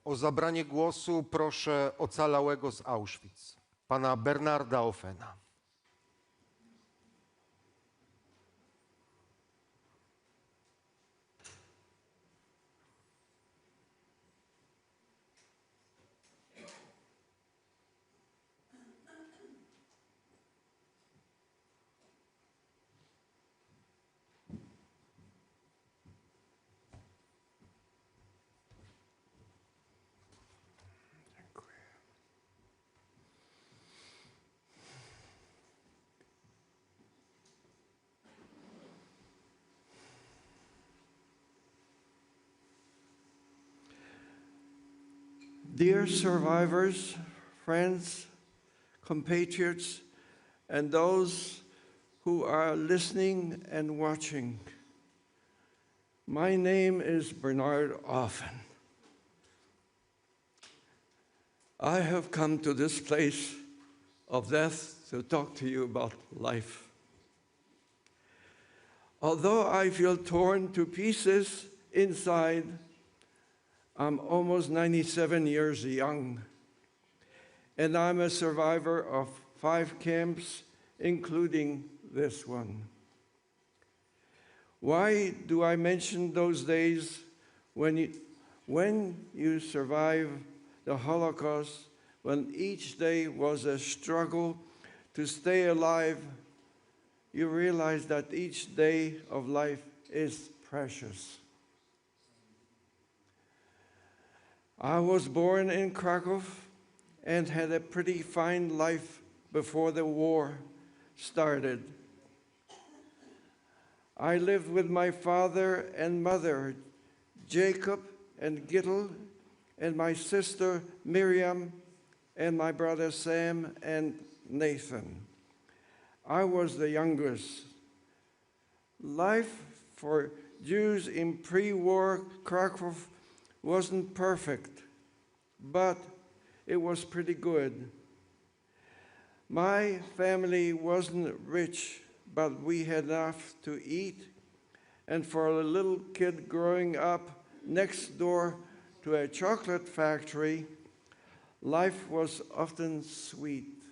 O zabranie głosu proszę ocalałego z Auschwitz, pana Bernarda Offena. Dear survivors, friends, compatriots, and those who are listening and watching, my name is Bernard Offen. I have come to this place of death to talk to you about life. Although I feel torn to pieces inside, I'm almost 97 years young, and I'm a survivor of 5 camps, including this one. Why do I mention those days when you survive the Holocaust, when each day was a struggle to stay alive? You realize that each day of life is precious. I was born in Krakow and had a pretty fine life before the war started. I lived with my father and mother, Jacob and Gittel, and my sister Miriam, and my brother Sam and Nathan. I was the youngest. Life for Jews in pre-war Krakow wasn't perfect, but it was pretty good. My family wasn't rich, but we had enough to eat, and for a little kid growing up next door to a chocolate factory, life was often sweet.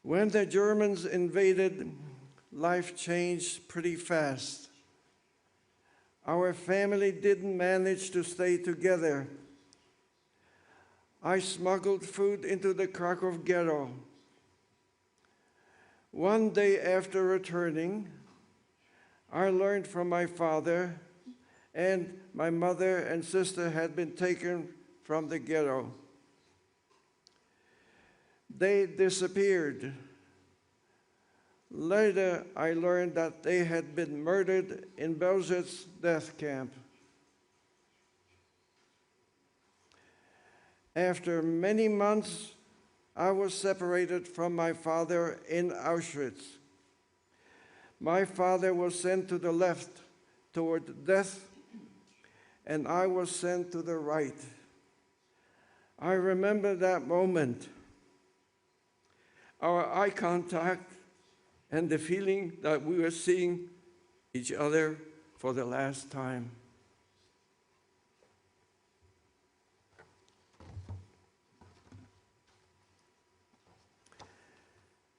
When the Germans invaded, life changed pretty fast. Our family didn't manage to stay together. I smuggled food into the Krakow ghetto. One day after returning, I learned from my father and my mother and sister had been taken from the ghetto. They disappeared. Later, I learned that they had been murdered in Auschwitz death camp. After many months, I was separated from my father in Auschwitz. My father was sent to the left toward death, and I was sent to the right. I remember that moment, our eye contact, and the feeling that we were seeing each other for the last time.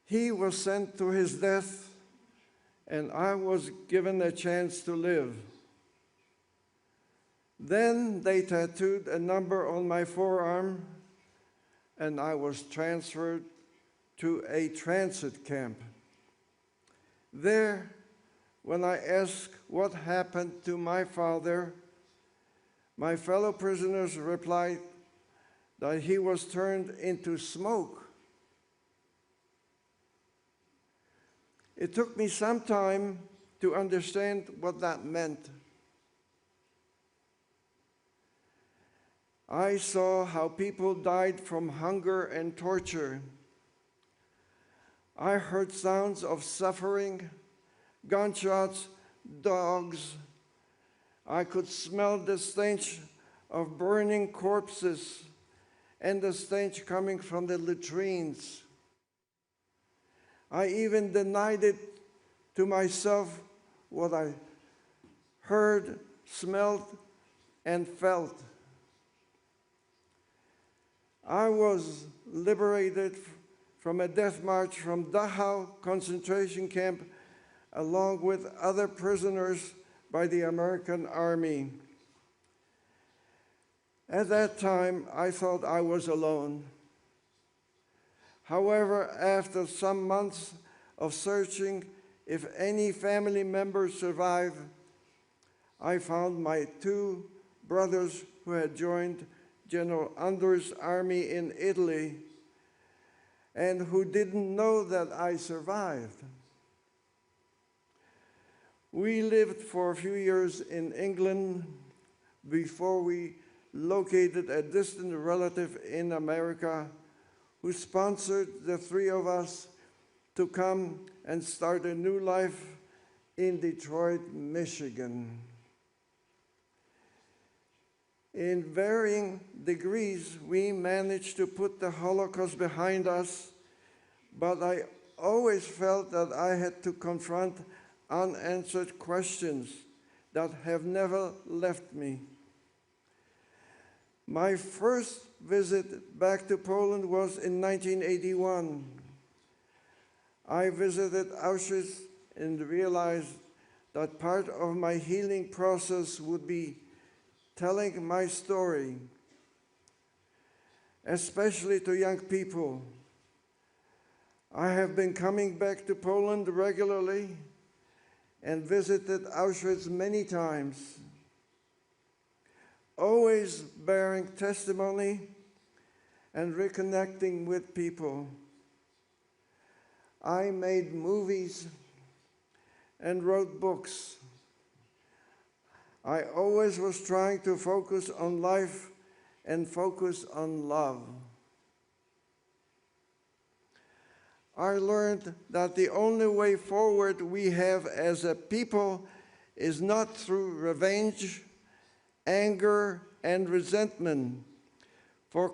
He was sent to his death, and I was given a chance to live. Then they tattooed a number on my forearm, and I was transferred to a transit camp. There, when I asked what happened to my father, my fellow prisoners replied that he was turned into smoke. It took me some time to understand what that meant. I saw how people died from hunger and torture. I heard sounds of suffering, gunshots, dogs. I could smell the stench of burning corpses and the stench coming from the latrines. I even denied it to myself what I heard, smelled, and felt. I was liberated from a death march from Dachau concentration camp along with other prisoners by the American Army. At that time, I thought I was alone. However, after some months of searching if any family members survived, I found my two brothers who had joined General Under's army in Italy and who didn't know that I survived. We lived for a few years in England before we located a distant relative in America who sponsored the three of us to come and start a new life in Detroit, Michigan. In varying degrees, we managed to put the Holocaust behind us, but I always felt that I had to confront unanswered questions that have never left me. My first visit back to Poland was in 1981. I visited Auschwitz and realized that part of my healing process would be telling my story, especially to young people. I have been coming back to Poland regularly and visited Auschwitz many times, always bearing testimony and reconnecting with people. I made movies and wrote books. I always was trying to focus on life and focus on love. I learned that the only way forward we have as a people is not through revenge, anger, and resentment for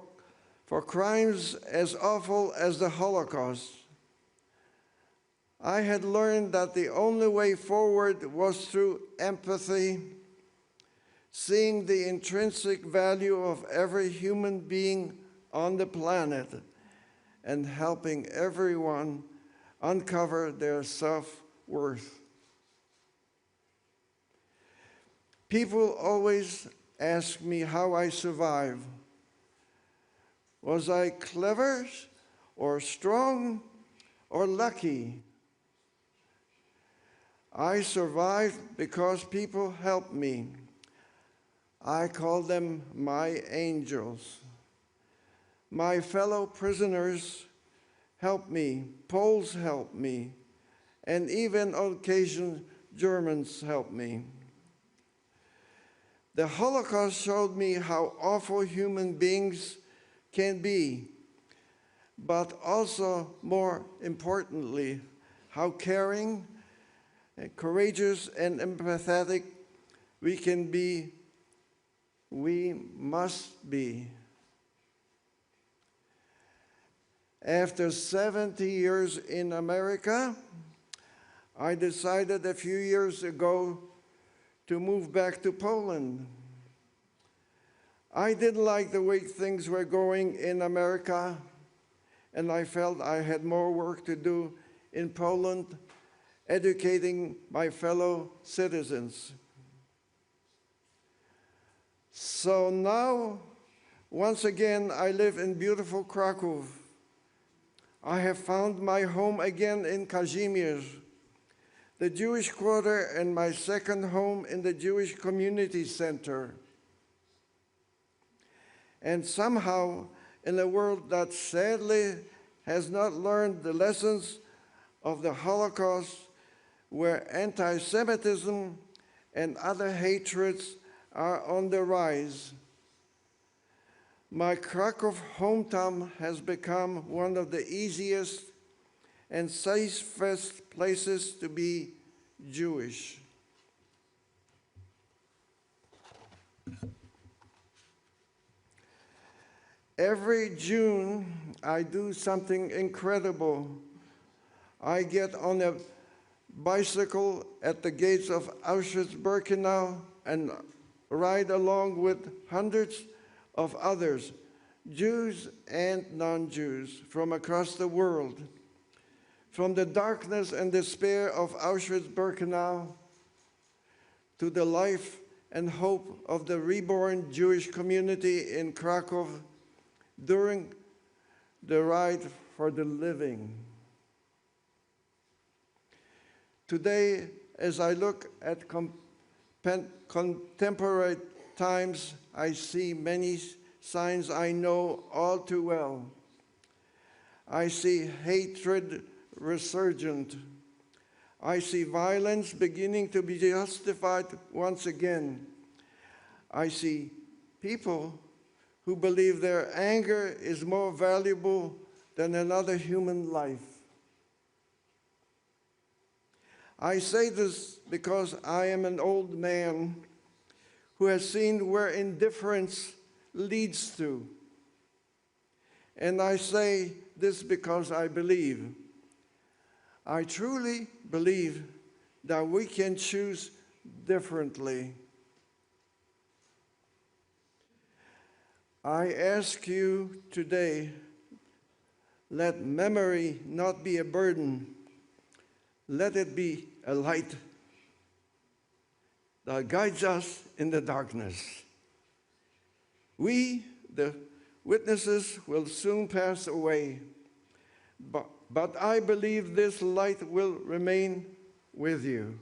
crimes as awful as the Holocaust. I had learned that the only way forward was through empathy, seeing the intrinsic value of every human being on the planet and helping everyone uncover their self-worth. People always ask me how I survive. Was I clever or strong or lucky? I survived because people helped me. I call them my angels. My fellow prisoners helped me, Poles helped me, and even on occasion Germans helped me. The Holocaust showed me how awful human beings can be, but also, more importantly, how caring, and courageous, and empathetic we can be, we must be. After 70 years in America, I decided a few years ago to move back to Poland. I didn't like the way things were going in America, and I felt I had more work to do in Poland, educating my fellow citizens. So now, once again, I live in beautiful Krakow. I have found my home again in Kazimierz, the Jewish Quarter, and my second home in the Jewish Community Center. And somehow, in a world that sadly has not learned the lessons of the Holocaust, where anti-Semitism and other hatreds are on the rise, my Krakow hometown has become one of the easiest and safest places to be Jewish. Every June, I do something incredible. I get on a bicycle at the gates of Auschwitz-Birkenau and ride along with hundreds of others, Jews and non-Jews, from across the world, from the darkness and despair of Auschwitz-Birkenau to the life and hope of the reborn Jewish community in Krakow during the ride for the living. Today, as I look at contemporary times, I see many signs I know all too well. I see hatred resurgent. I see violence beginning to be justified once again. I see people who believe their anger is more valuable than another human life. I say this because I am an old man who has seen where indifference leads to. And I say this because I believe. I truly believe that we can choose differently. I ask you today, let memory not be a burden. Let it be a light that guides us in the darkness. We, the witnesses, will soon pass away, but I believe this light will remain with you.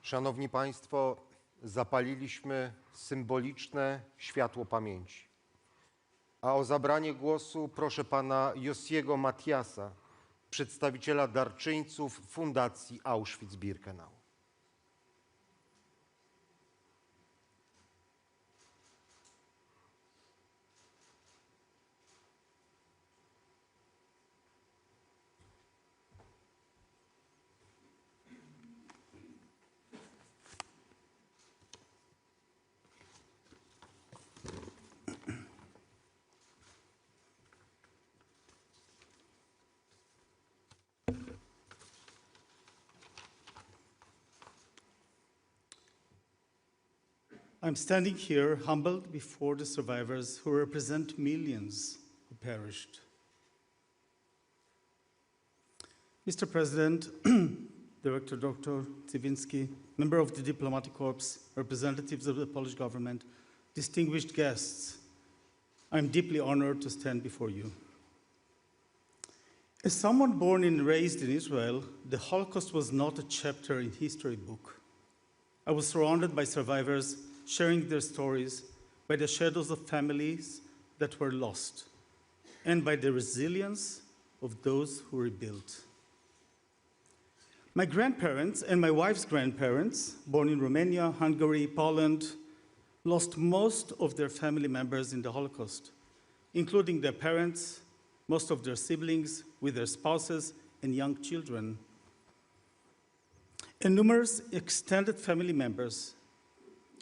Szanowni Państwo, zapaliliśmy symboliczne światło pamięci. A o zabranie głosu proszę pana Jossiego Matiasa, przedstawiciela darczyńców Fundacji Auschwitz-Birkenau. I'm standing here humbled before the survivors who represent millions who perished. Mr. President, Director Dr. Tsiwinski, member of the Diplomatic Corps, representatives of the Polish government, distinguished guests, I'm deeply honored to stand before you. As someone born and raised in Israel, the Holocaust was not a chapter in history book. I was surrounded by survivors sharing their stories, by the shadows of families that were lost, and by the resilience of those who rebuilt. My grandparents and my wife's grandparents, born in Romania, Hungary, Poland, lost most of their family members in the Holocaust, including their parents, most of their siblings, with their spouses and young children, and numerous extended family members.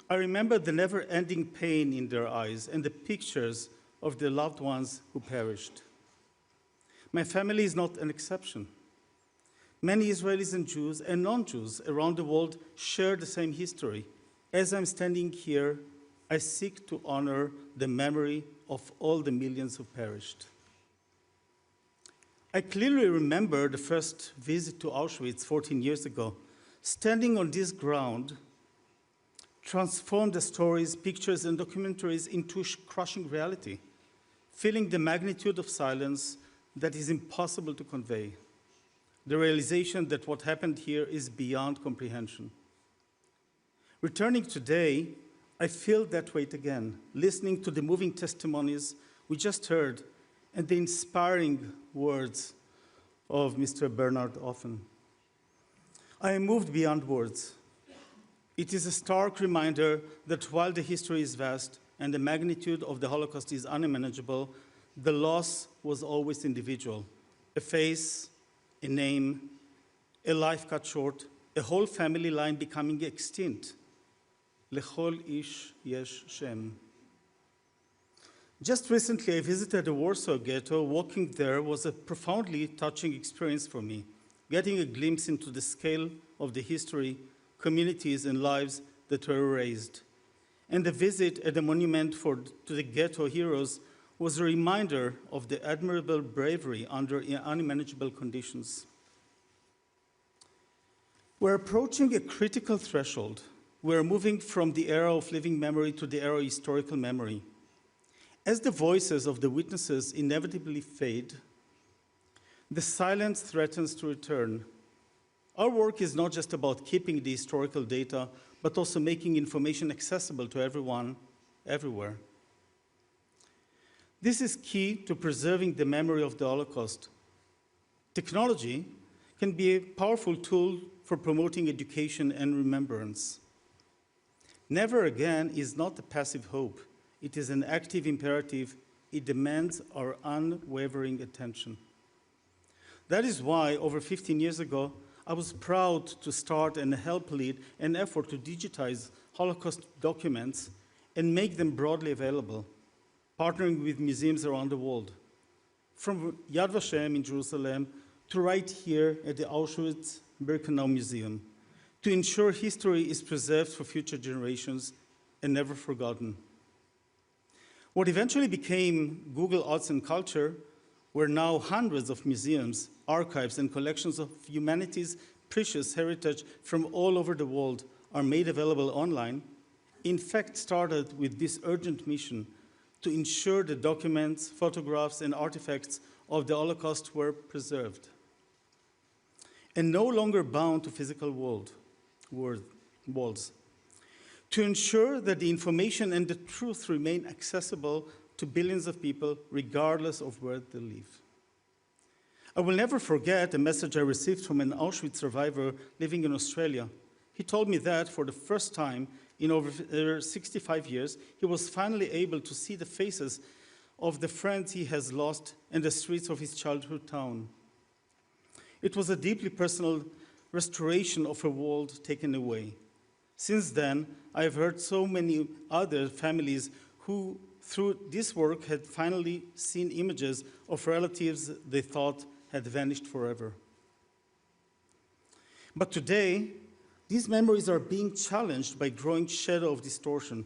I remember the never-ending pain in their eyes and the pictures of their loved ones who perished. My family is not an exception. Many Israelis and Jews and non-Jews around the world share the same history. As I'm standing here, I seek to honor the memory of all the millions who perished. I clearly remember the first visit to Auschwitz 14 years ago. Standing on this ground transformed the stories, pictures, and documentaries into crushing reality, feeling the magnitude of silence that is impossible to convey. The realization that what happened here is beyond comprehension. Returning today, I feel that weight again, listening to the moving testimonies we just heard and the inspiring words of Mr. Bernard Offen. I am moved beyond words. It is a stark reminder that while the history is vast and the magnitude of the Holocaust is unmanageable, the loss was always individual. A face, a name, a life cut short, a whole family line becoming extinct. Lechol ish yesh shem. Just recently, I visited the Warsaw ghetto. Walking there was a profoundly touching experience for me, getting a glimpse into the scale of the history, communities, and lives that were erased. And the visit at the monument to the ghetto heroes was a reminder of the admirable bravery under unmanageable conditions. We're approaching a critical threshold. We're moving from the era of living memory to the era of historical memory. As the voices of the witnesses inevitably fade, the silence threatens to return. Our work is not just about keeping the historical data, but also making information accessible to everyone, everywhere. This is key to preserving the memory of the Holocaust. Technology can be a powerful tool for promoting education and remembrance. Never again is not a passive hope. It is an active imperative. It demands our unwavering attention. That is why, over 15 years ago, I was proud to start and help lead an effort to digitize Holocaust documents and make them broadly available, partnering with museums around the world. From Yad Vashem in Jerusalem to right here at the Auschwitz-Birkenau Museum, to ensure history is preserved for future generations and never forgotten. What eventually became Google Arts and Culture, where now hundreds of museums, archives, and collections of humanity's precious heritage from all over the world are made available online, in fact started with this urgent mission to ensure the documents, photographs, and artifacts of the Holocaust were preserved and no longer bound to physical walls. To ensure that the information and the truth remain accessible to billions of people, regardless of where they live. I will never forget a message I received from an Auschwitz survivor living in Australia. He told me that for the first time in over 65 years, he was finally able to see the faces of the friends he has lost and the streets of his childhood town. It was a deeply personal restoration of a world taken away. Since then, I have heard so many other families who, through this work, had finally seen images of relatives they thought had vanished forever. But today, these memories are being challenged by growing shadow of distortion.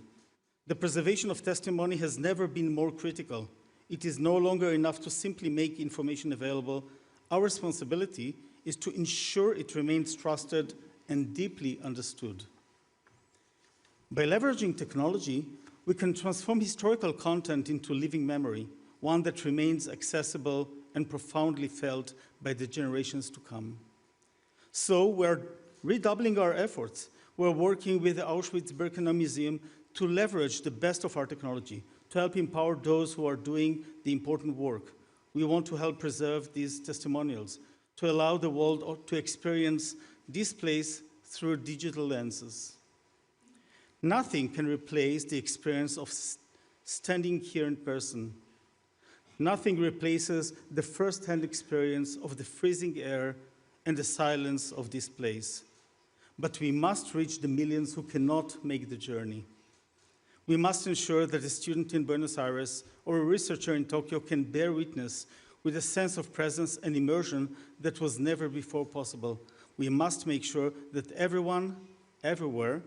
The preservation of testimony has never been more critical. It is no longer enough to simply make information available. Our responsibility is to ensure it remains trusted and deeply understood. By leveraging technology, we can transform historical content into living memory, one that remains accessible and profoundly felt by the generations to come. So we're redoubling our efforts. We're working with the Auschwitz-Birkenau Museum to leverage the best of our technology, to help empower those who are doing the important work. We want to help preserve these testimonials, to allow the world to experience this place through digital lenses. Nothing can replace the experience of standing here in person. Nothing replaces the first-hand experience of the freezing air and the silence of this place. But we must reach the millions who cannot make the journey. We must ensure that a student in Buenos Aires or a researcher in Tokyo can bear witness with a sense of presence and immersion that was never before possible. We must make sure that everyone, everywhere,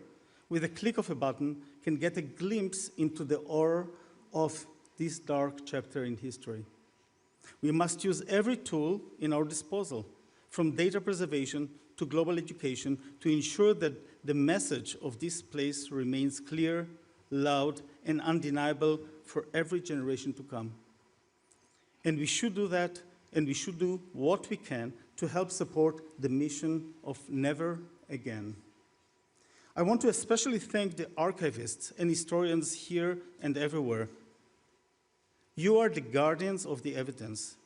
with a click of a button, can get a glimpse into the horror of this dark chapter in history. We must use every tool in our disposal, from data preservation to global education, to ensure that the message of this place remains clear, loud, and undeniable for every generation to come. And we should do that, and we should do what we can to help support the mission of Never Again. I want to especially thank the archivists and historians here and everywhere. You are the guardians of the evidence,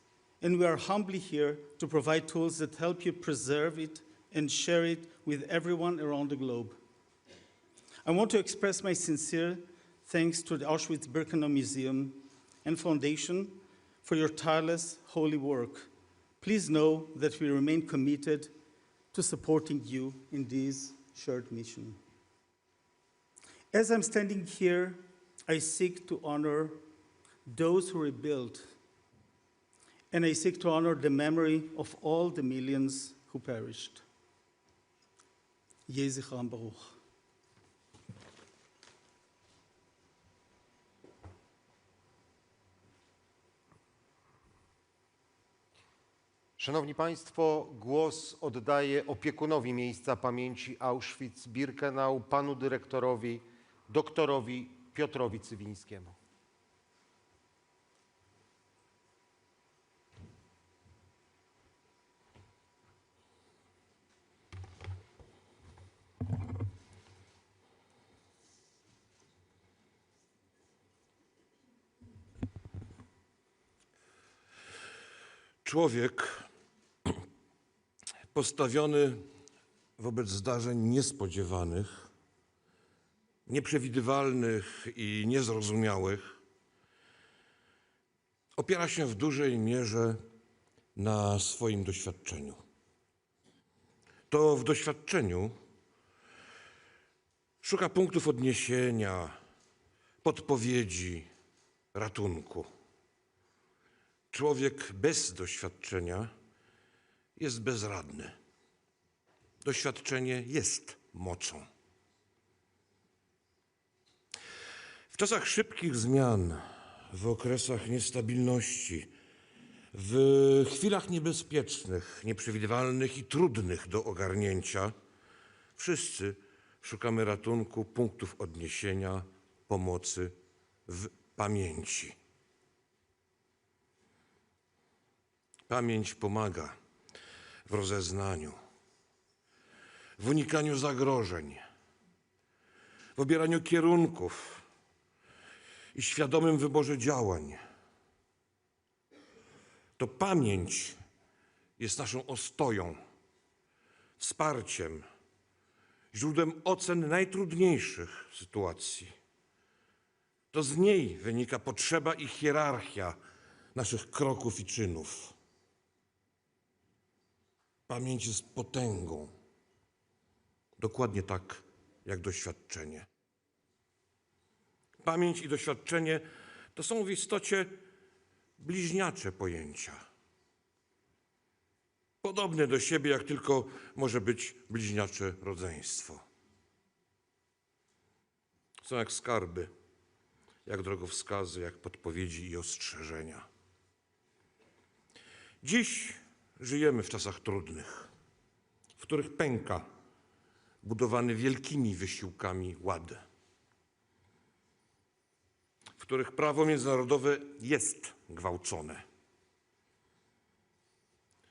and we are humbly here to provide tools that help you preserve it and share it with everyone around the globe. I want to express my sincere thanks to the Auschwitz-Birkenau Museum and Foundation for your tireless, holy work. Please know that we remain committed to supporting you in this shared mission. As I'm standing here, I seek to honor those who rebuilt, and I seek to honor the memory of all the millions who perished. Yeh zichram baruch. Szanowni Państwo, głos oddaję opiekunowi miejsca pamięci Auschwitz-Birkenau, panu dyrektorowi, doktorowi Piotrowi Cywińskiemu. Człowiek postawiony wobec zdarzeń niespodziewanych, nieprzewidywalnych i niezrozumiałych, opiera się w dużej mierze na swoim doświadczeniu. To w doświadczeniu szuka punktów odniesienia, podpowiedzi, ratunku. Człowiek bez doświadczenia jest bezradny. Doświadczenie jest mocą. W czasach szybkich zmian, w okresach niestabilności, w chwilach niebezpiecznych, nieprzewidywalnych i trudnych do ogarnięcia, wszyscy szukamy ratunku, punktów odniesienia, pomocy w pamięci. Pamięć pomaga w rozeznaniu, w unikaniu zagrożeń, w obieraniu kierunków i świadomym wyborze działań. To pamięć jest naszą ostoją, wsparciem, źródłem ocen najtrudniejszych sytuacji. To z niej wynika potrzeba i hierarchia naszych kroków i czynów. Pamięć jest potęgą, dokładnie tak jak doświadczenie. Pamięć i doświadczenie to są w istocie bliźniacze pojęcia. Podobne do siebie, jak tylko może być bliźniacze rodzeństwo. Są jak skarby, jak drogowskazy, jak podpowiedzi i ostrzeżenia. Dziś żyjemy w czasach trudnych, w których pęka budowany wielkimi wysiłkami ład, w których prawo międzynarodowe jest gwałcone,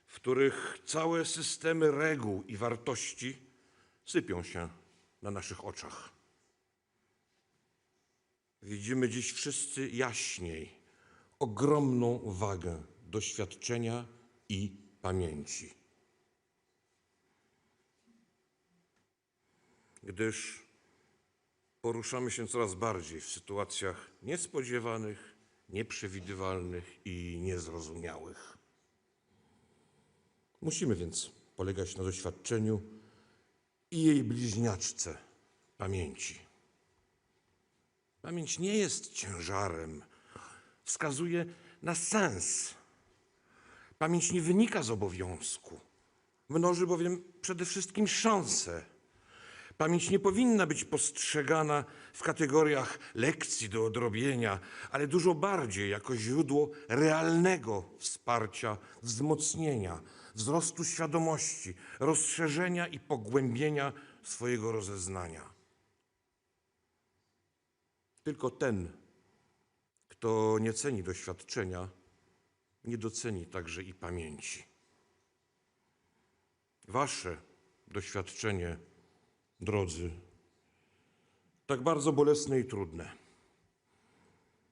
w których całe systemy reguł i wartości sypią się na naszych oczach. Widzimy dziś wszyscy jaśniej ogromną wagę doświadczenia i pamięci. Gdyż poruszamy się coraz bardziej w sytuacjach niespodziewanych, nieprzewidywalnych i niezrozumiałych. Musimy więc polegać na doświadczeniu i jej bliźniaczce pamięci. Pamięć nie jest ciężarem, wskazuje na sens. Pamięć nie wynika z obowiązku, mnoży bowiem przede wszystkim szanse. Pamięć nie powinna być postrzegana w kategoriach lekcji do odrobienia, ale dużo bardziej jako źródło realnego wsparcia, wzmocnienia, wzrostu świadomości, rozszerzenia i pogłębienia swojego rozeznania. Tylko ten, kto nie ceni doświadczenia, nie doceni także i pamięci. Wasze doświadczenie, drodzy, tak bardzo bolesne i trudne,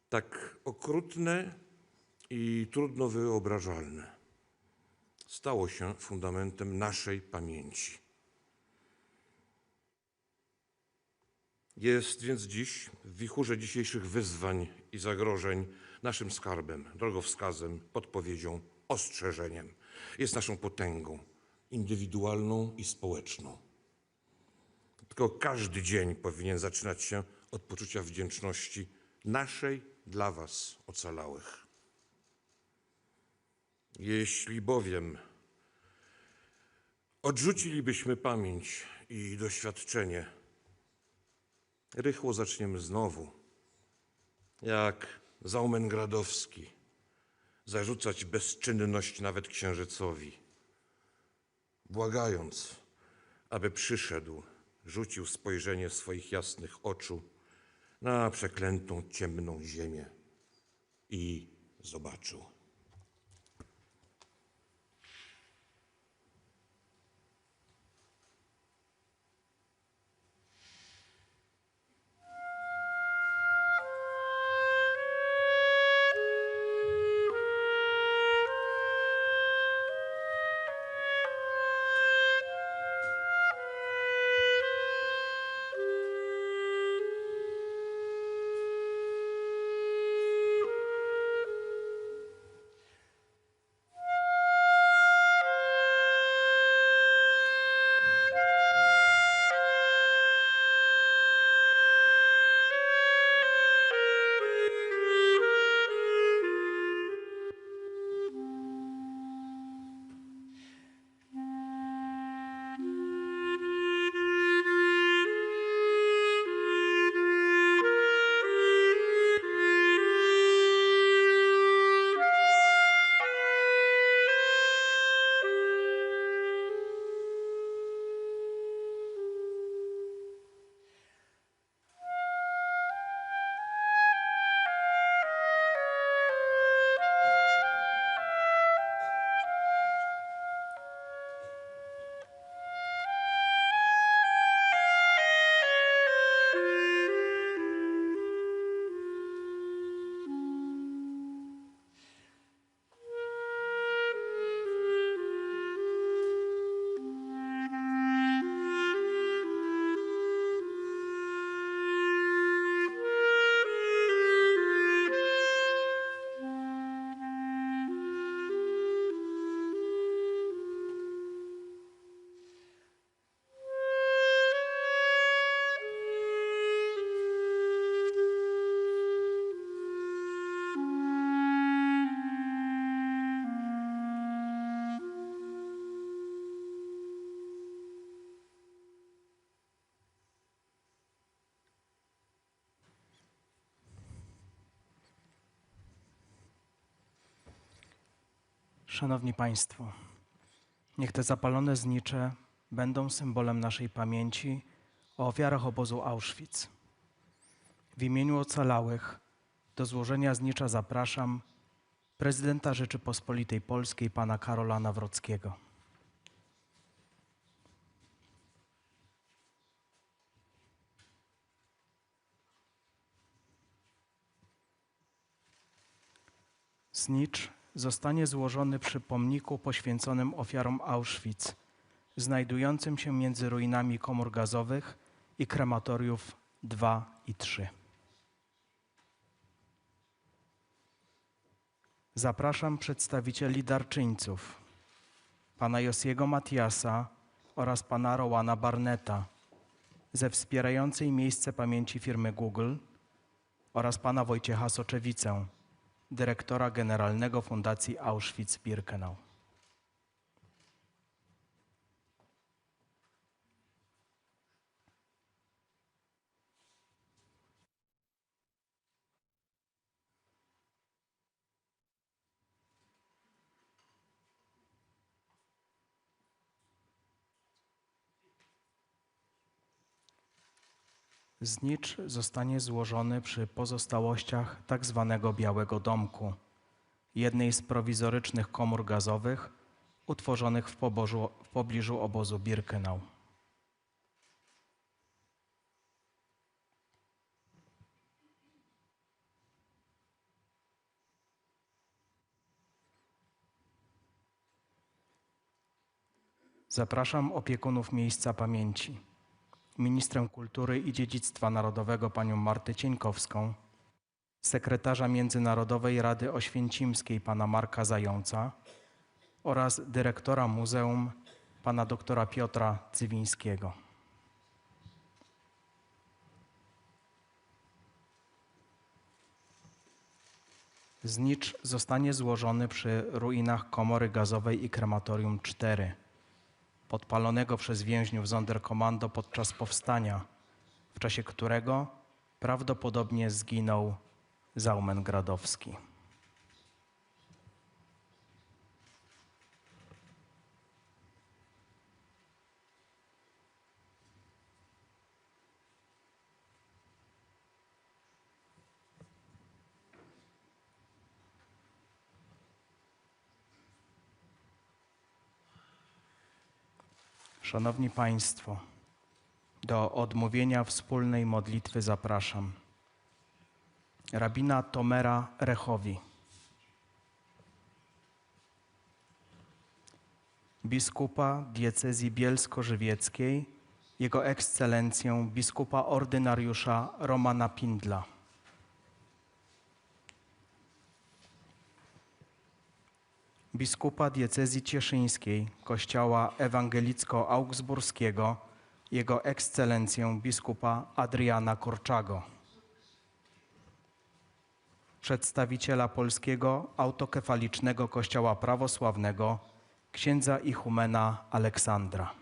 tak okrutne i trudno wyobrażalne, stało się fundamentem naszej pamięci. Jest więc dziś, w wichurze dzisiejszych wyzwań i zagrożeń, naszym skarbem, drogowskazem, podpowiedzią, ostrzeżeniem. Jest naszą potęgą indywidualną i społeczną. Tylko każdy dzień powinien zaczynać się od poczucia wdzięczności naszej dla was ocalałych. Jeśli bowiem odrzucilibyśmy pamięć i doświadczenie, rychło zaczniemy znowu, jak Zaumengradowski, zarzucać bezczynność nawet księżycowi, błagając, aby przyszedł, rzucił spojrzenie swoich jasnych oczu na przeklętą, ciemną ziemię i zobaczył. Szanowni Państwo, niech te zapalone znicze będą symbolem naszej pamięci o ofiarach obozu Auschwitz. W imieniu ocalałych do złożenia znicza zapraszam prezydenta Rzeczypospolitej Polskiej pana Karola Nawrockiego. Znicz zostanie złożony przy pomniku poświęconym ofiarom Auschwitz, znajdującym się między ruinami komór gazowych i krematoriów 2 i 3. Zapraszam przedstawicieli darczyńców, pana Josiego Matiasa oraz pana Rowana Barnetta ze wspierającej miejsce pamięci firmy Google oraz pana Wojciecha Soczewicę, dyrektora generalnego Fundacji Auschwitz-Birkenau. Znicz zostanie złożony przy pozostałościach tzw. Białego Domku, jednej z prowizorycznych komór gazowych utworzonych w pobliżu obozu Birkenau. Zapraszam opiekunów miejsca pamięci, ministrę kultury i dziedzictwa narodowego panią Martę Cieńkowską, sekretarza Międzynarodowej Rady Oświęcimskiej pana Marka Zająca oraz dyrektora muzeum pana doktora Piotra Cywińskiego. Znicz zostanie złożony przy ruinach komory gazowej i krematorium 4, podpalonego przez więźniów Sonderkommando podczas powstania, w czasie którego prawdopodobnie zginął Zaumengradowski. Szanowni Państwo, do odmówienia wspólnej modlitwy zapraszam rabina Tomera Rechowi, biskupa diecezji bielsko-żywieckiej, Jego Ekscelencję biskupa ordynariusza Romana Pindla, biskupa diecezji cieszyńskiej Kościoła Ewangelicko-Augsburskiego, Jego Ekscelencję biskupa Adriana Korczago, przedstawiciela Polskiego Autokefalicznego Kościoła Prawosławnego, księdza ichumena Aleksandra.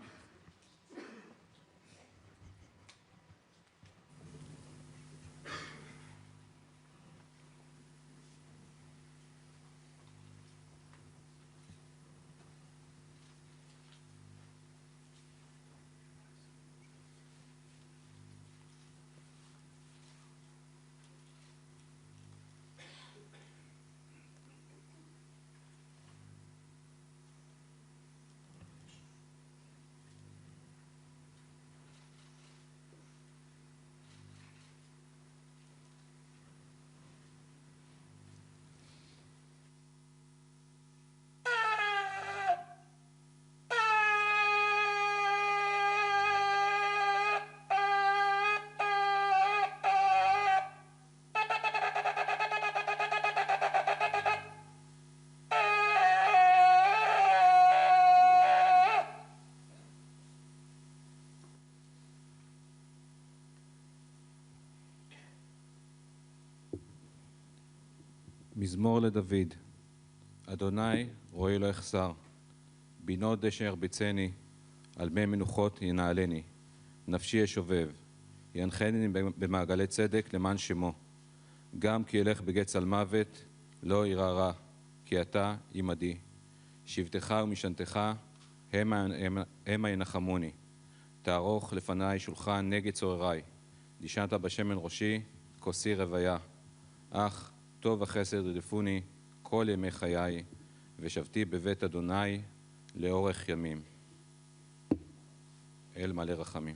מזמור לדוד. אדוני רואי לא אחסר, בינו דשא ירביצני, על מי מנוחות ינעלני. נפשי ישובב, ינחני במעגלי צדק למען שמו. גם כי ילך בגץ על מוות, לא ירא רע, כי אתה עמדי. שבטך ומשענתך המה ינחמוני. תערוך לפני שולחן נגד צורריי. דשנת בשמן ראשי, כוסי רוויה. אך טוב וחסד רדפוני כל ימי חיי, ושבתי בבית אדוני לאורך ימים. אל מלא רחמים.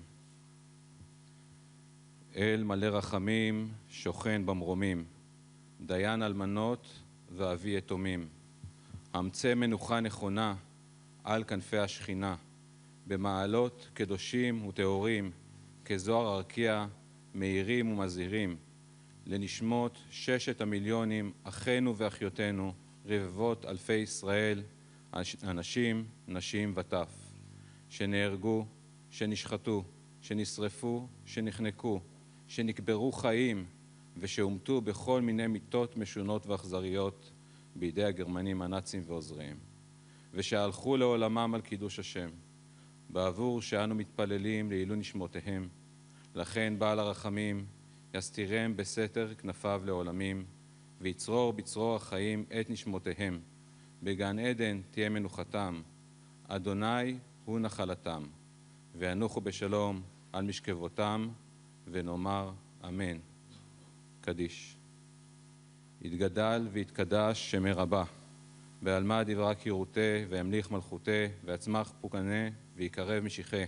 אל מלא רחמים שוכן במרומים, דיין אלמנות ואבי יתומים. המצא מנוחה נכונה על כנפי השכינה, במעלות קדושים וטהורים, כזוהר הרקיע, מאירים ומזהירים, לנשמות 6 מיליונים אחינו ואחיותינו, רבבות אלפי ישראל, אנשים, נשים וטף, שנהרגו, שנשחטו, שנשרפו, שנחנקו, שנקברו חיים ושהומתו בכל מיני מיתות משונות ואכזריות בידי הגרמנים הנאצים ועוזריהם, ושהלכו לעולמם על קידוש השם, בעבור שאנו מתפללים לעילוי נשמותיהם. לכן בעל הרחמים יסתירם בסתר כנפיו לעולמים, ויצרור בצרור החיים את נשמותיהם. בגן עדן תהיה מנוחתם, אדוני הוא נחלתם, וינוחו בשלום על משכבותם, ונאמר אמן. קדיש. יתגדל ויתקדש שמי רבה, בעלמא דברה קירותה, וימליך מלכותה, ויצמח פוגנה, ויקרב משיחה.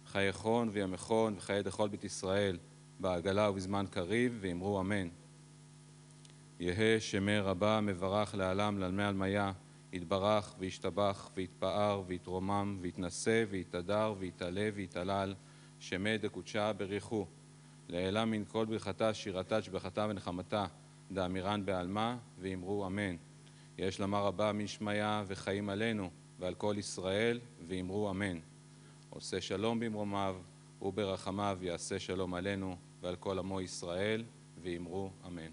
חייכון וימכון וחיי דכל בית ישראל, בעגלה ובזמן קריב, ואמרו אמן. יהא שמי רבה מברך לעלם לעלמי עלמיה, יתברך וישתבח ויתפאר ויתרומם ויתנשא ויתהדר ויתעלה ויתעלל, שמי דקודשה בריחו. לעילה מן כל ברכתה שירתה שבחתה ונחמתה, דאמירן בעלמה, ואמרו אמן. יש לומר רבה משמיה וחיים עלינו ועל כל ישראל, ואמרו אמן. עושה שלום במרומיו וברחמיו יעשה שלום עלינו ועל כל עמו ישראל, ואמרו אמן.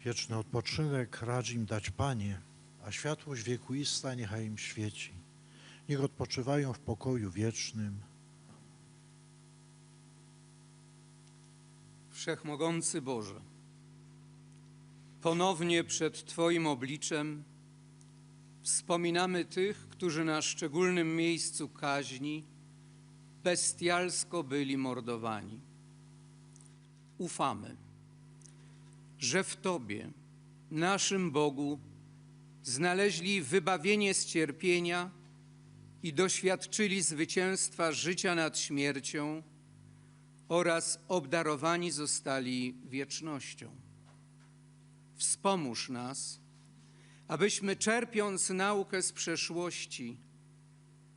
Wieczny odpoczynek racz im dać, Panie, a światłość wiekuista niechaj im świeci. Niech odpoczywają w pokoju wiecznym. Wszechmogący Boże, ponownie przed Twoim obliczem wspominamy tych, którzy na szczególnym miejscu kaźni bestialsko byli mordowani. Ufamy, że w Tobie, naszym Bogu, znaleźli wybawienie z cierpienia i doświadczyli zwycięstwa życia nad śmiercią oraz obdarowani zostali wiecznością. Wspomóż nas, abyśmy czerpiąc naukę z przeszłości,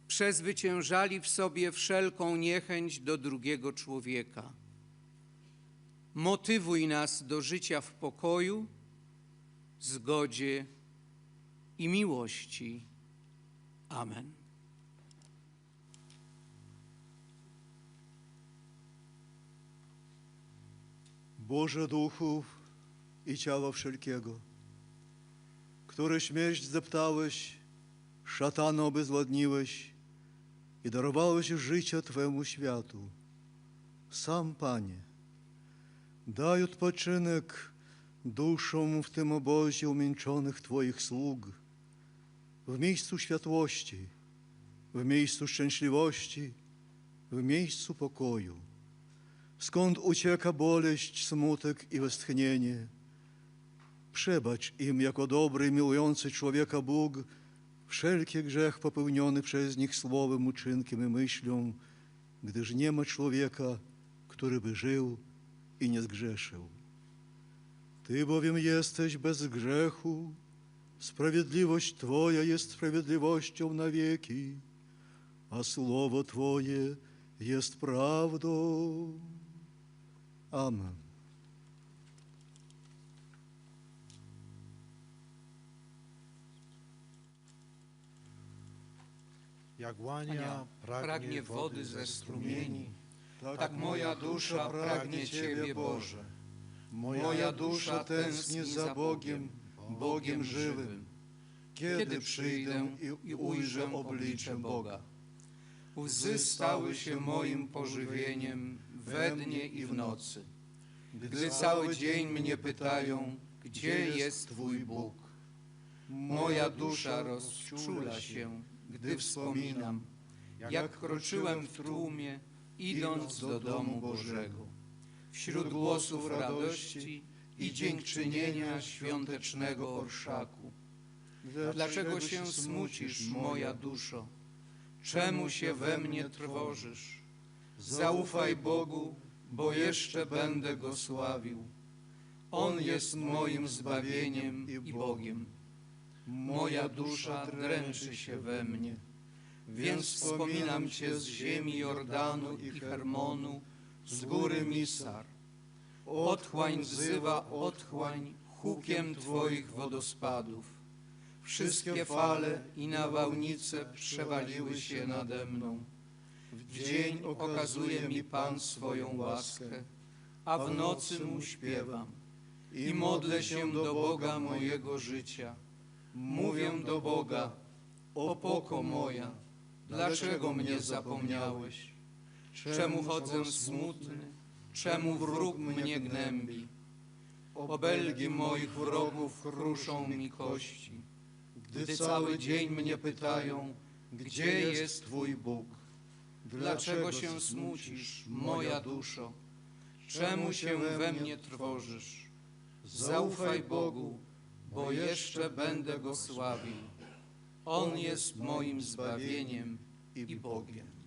przezwyciężali w sobie wszelką niechęć do drugiego człowieka. Motywuj nas do życia w pokoju, zgodzie i miłości. Amen. Boże duchów i ciała wszelkiego, który śmierć zdeptałeś, szatana obezwładniłeś i darowałeś życie Twemu światu. Sam, Panie, daj odpoczynek duszom w tym obozie umęczonych Twoich sług, w miejscu światłości, w miejscu szczęśliwości, w miejscu pokoju, skąd ucieka boleść, smutek i westchnienie. Przebacz im jako dobry i miłujący człowieka Bóg wszelki grzech popełniony przez nich słowem, uczynkiem i myślą, gdyż nie ma człowieka, który by żył i nie zgrzeszył. Ty bowiem jesteś bez grzechu, sprawiedliwość Twoja jest sprawiedliwością na wieki, a słowo Twoje jest prawdą. Amen. Jagłania Pragnie wody ze strumieni, tak moja dusza pragnie Ciebie, Boże. Moja dusza tęskni za Bogiem, Bogiem żywym. Kiedy przyjdę i ujrzę oblicze Boga. Łzy stały się moim pożywieniem we dnie i w nocy. Gdy cały dzień mnie pytają, gdzie jest Twój Bóg? Moja dusza rozczula się, gdy wspominam, jak kroczyłem w tłumie, idąc do domu Bożego. Wśród głosów radości i dziękczynienia świątecznego orszaku. Dlaczego się smucisz, moja duszo? Czemu się we mnie trwożysz? Zaufaj Bogu, bo jeszcze będę Go sławił. On jest moim zbawieniem i Bogiem. Moja dusza dręczy się we mnie, więc wspominam Cię z ziemi Jordanu i Hermonu, z góry Misar. Otchłań wzywa otchłań hukiem Twoich wodospadów. Wszystkie fale i nawałnice przewaliły się nade mną. W dzień okazuje mi Pan swoją łaskę, a w nocy Mu śpiewam i modlę się do Boga mojego życia. Mówię do Boga: opoko moja, dlaczego mnie zapomniałeś? Czemu chodzę smutny? Czemu wróg mnie gnębi? Obelgi moich wrogów kruszą mi kości, gdy cały dzień mnie pytają, gdzie jest Twój Bóg? Dlaczego się smucisz, moja duszo? Czemu się we mnie trwożysz? Zaufaj Bogu, bo jeszcze będę Go sławił. On jest moim zbawieniem i Bogiem.